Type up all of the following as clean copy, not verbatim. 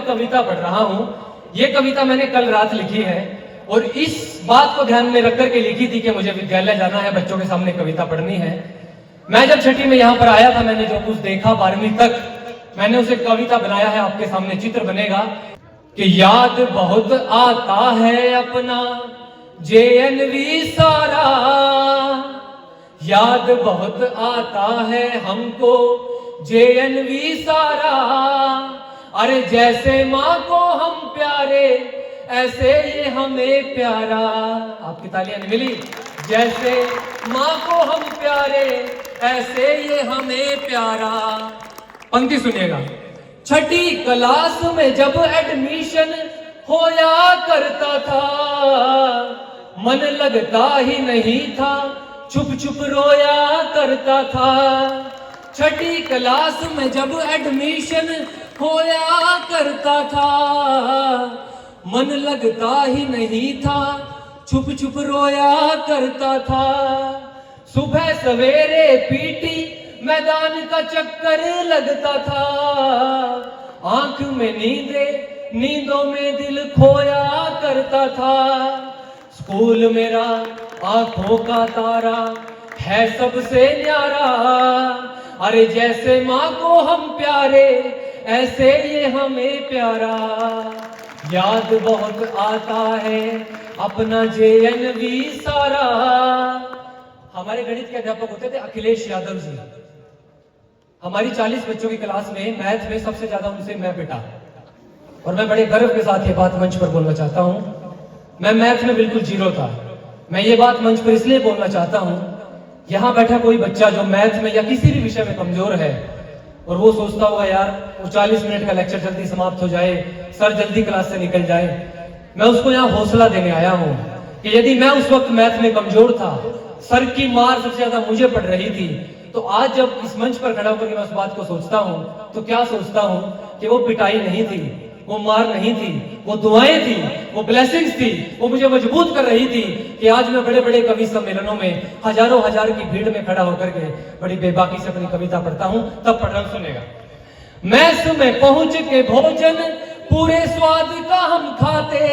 कविता पढ़ रहा हूं। ये कविता मैंने कल रात लिखी है और इस बात को ध्यान में रख करके लिखी थी कि मुझे विद्यालय जाना है, बच्चों के सामने कविता पढ़नी है। मैं जब छठी में यहाँ पर आया था, मैंने जो कुछ देखा 12वीं तक, मैंने उसे कविता बनाया है। आपके सामने चित्र बनेगा कि याद बहुत आता है अपना JNV सारा, याद बहुत आता है हमको JNV सारा। अरे जैसे माँ को हम प्यारे ऐसे ये हमें प्यारा। आपकी तालियां नहीं मिली? जैसे माँ को हम प्यारे ऐसे ये हमें प्यारा। पंक्ति सुनिएगा। छठी क्लास में जब एडमिशन होया करता था, मन लगता ही नहीं था, छुप छुप रोया करता था। छठी क्लास में जब एडमिशन होया करता था, मन लगता ही नहीं था, छुप छुप रोया करता था। सुबह सवेरे पीटी मैदान का चक्कर लगता था, आंख में नींदे नींदों में दिल खोया करता था। स्कूल मेरा आंखों का तारा है सबसे न्यारा। अरे जैसे माँ को हम प्यारे ऐसे ये हमें प्यारा। याद बहुत आता है अपना JNV सारा। हमारे गणित के अध्यापक होते थे अखिलेश यादव जी। हमारी 40 बच्चों की क्लास में मैथ में सबसे ज्यादा उनसे मैं पिटा, और मैं बड़े गर्व के साथ ये बात मंच पर बोलना चाहता हूँ। मैं मैथ में बिल्कुल जीरो था। मैं ये बात मंच पर इसलिए बोलना चाहता हूँ, यहाँ बैठा कोई बच्चा जो मैथ में या किसी भी विषय में कमजोर है और वो सोचता होगा यार वो 40 मिनट का लेक्चर जल्दी समाप्त हो जाए, सर जल्दी क्लास से निकल जाए, मैं उसको यहाँ हौसला देने आया हूँ कि यदि मैं उस वक्त मैथ में कमजोर था, सर की मार सबसे ज्यादा मुझे पड़ रही थी, तो आज जब इस मंच पर खड़ा होकर मैं उस बात को सोचता हूँ तो क्या सोचता हूँ कि वो पिटाई नहीं थी, वो मार नहीं थी, वो दुआएं थी, वो ब्लेसिंग्स थी, वो मुझे मजबूत कर रही थी कि आज मैं बड़े बड़े कवि सम्मेलनों में हजारों हजार की भीड़ में खड़ा होकर के बड़ी बेबाकी से अपनी कविता पढ़ता हूँ। तब पढ़ना सुनेगा। मैस में पहुंच के भोजन पूरे स्वाद का हम खाते,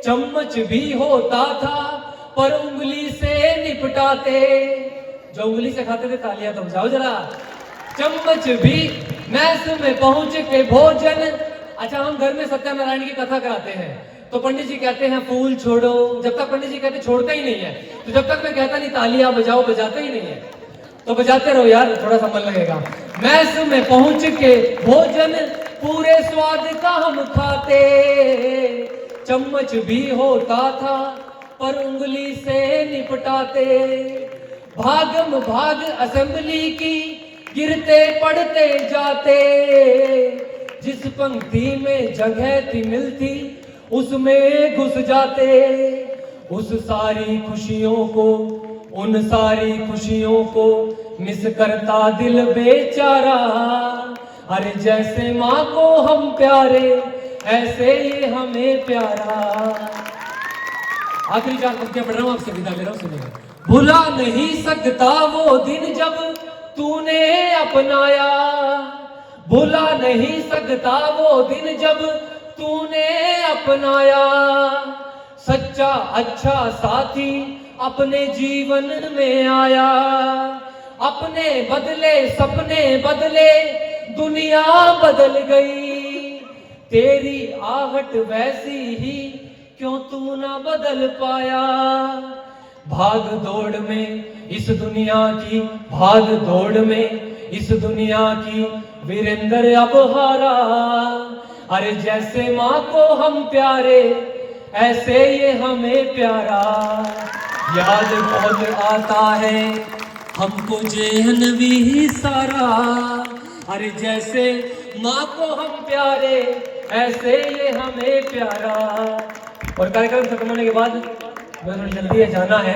चम्मच भी होता था पर उंगली से निपटाते। जो उंगली से खाते थे तालियां तो बजाओ जरा। चम्मच भी मैस में पहुंच के भोजन। अच्छा, हम घर में सत्यनारायण की कथा कराते हैं तो पंडित जी कहते हैं फूल छोड़ो, जब तक पंडित जी कहते छोड़ते ही नहीं है, तो जब तक मैं कहता नहीं तालियां बजाओ, बजाते ही नहीं है, तो बजाते रहो यार, थोड़ा सा मन लगेगा। मैस में पहुंच के भोजन पूरे स्वाद का हम खाते, चम्मच भी होता था पर उंगली से निपटाते। भागम भाग असेंबली की गिरते पड़ते जाते, जिस पंक्ति में जगह थी मिलती उसमें घुस जाते। उस सारी खुशियों को, उन सारी खुशियों को मिस करता दिल बेचारा। अरे जैसे माँ को हम प्यारे ऐसे ये हमें प्यारा। आखिरी 4 पंक्तियां पढ़ रहा हूं, आपसे विदा ले रहा हूं, सुनिएगा। भुला नहीं सकता वो दिन जब तूने अपनाया, भुला नहीं सकता वो दिन जब तूने अपनाया। सच्चा अच्छा साथी अपने जीवन में आया, अपने बदले सपने बदले दुनिया बदल गई। तेरी आहट वैसी ही क्यों तू ना बदल पाया। भाग दौड़ में इस दुनिया की, भाग दौड़ में इस दुनिया की वीरेंद्र अब हारा। अरे जैसे माँ को हम प्यारे ऐसे ये हमें प्यारा। याद बहुत आता है हमको JNV सारा। अरे जैसे माँ को हम प्यारे ऐसे ये हमें प्यारा। और कार्यक्रम खत्म होने के बाद मैं थोड़ी जल्दी है जाना है,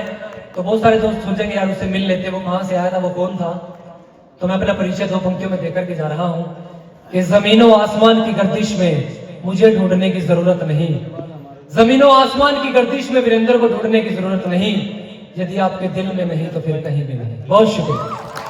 तो बहुत सारे दोस्त सोचेंगे यार उससे मिल लेते, वो कहाँ से आया था, वो कौन था। तो मैं अपना परिचय 2 पंक्तियों में देकर के जा रहा हूँ कि जमीनों आसमान की गर्दिश में मुझे ढूंढने की जरूरत नहीं, जमीनों आसमान की गर्दिश में वीरेंद्र को ढूंढने की जरूरत नहीं। यदि आपके दिल में नहीं तो फिर कहीं भी नहीं। बहुत शुक्रिया।